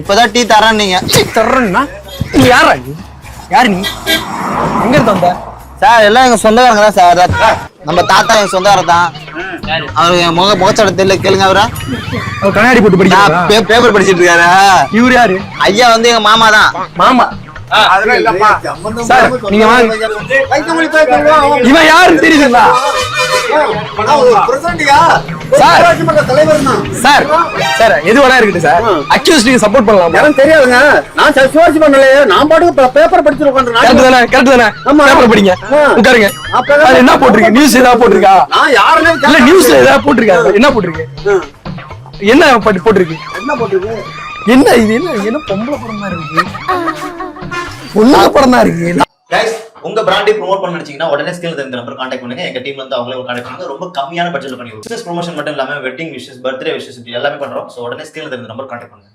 இப்பதான் டீ தரேன் நீங்க. தர்றேன்னா நீ யாரா? யாரு நீ? எங்க இருந்து வந்த? சார் எல்லாம் எங்க சொந்தக்காரங்க தான் சார். நம்ம தாத்தா எங்க சொந்தக்காரர் தான். அவரு என் முகச்சாட தெரியல, கேளுங்க. அவரா அவர் கண்ணாடி போட்டு படிக்கிறாரா? பேப்பர் படிச்சிட்டு இருக்காரு. இவரு யாரு? ஐயா வந்து எங்க மாமா தான். மாமா? சார் நீங்க வாங்க. இவன் யாரு தெரியுதுங்களா? சார் சார் எது வேணா இருக்கட்டும் சார். அக்யூஸ் நீங்க சப்போர்ட் பண்ணலாம். எனக்கு தெரியாதுங்க. நான் சிவாஜி பண்ணலையே. நான் பாட்டுக்கு பேப்பர் படிச்சு உட்கார்ந்து. கரெக்ட் தானே? கரெக்ட் தானே? பேப்பர் படிங்க, உட்காருங்க. அது என்ன போட்டிருக்கு? நியூஸ் ஏதாவது போட்டிருக்கா? நான் யாருமே இல்ல நியூஸ்ல ஏதாவது போட்டிருக்கா? என்ன போட்டிருக்கு? என்ன போட்டிருக்கு? என்ன போட்டிருக்கு? என்ன இது? என்ன பொம்பளை படம் தான் இருக்கு? பொண்ணு படம் தான் இருக்கு. கைஸ், உங்க பிராண்டை ப்ரோமோட் பண்ண நினைச்சீங்கன்னா உடனே ஸ்கிரீன்ல தெரிஞ்ச நம்பர் கான்டாக்ட் பண்ணுங்க. எங்க டீம்ல இருந்து அவங்களே கான்டாக்ட் பண்ணுங்க. ரொம்ப கம்மியான பட்ஜெட்ல பண்ணி பிசினஸ் ப்ரொமோஷன் மட்டும் இல்லாம வெட்டிங் விஷஸ், பர்த்டே விஷஸ் எல்லாமே பண்றோம். சோ உடனே ஸ்கிரீன்ல தெரிஞ்ச நம்பர் கான்டாக்ட் பண்ணுங்க.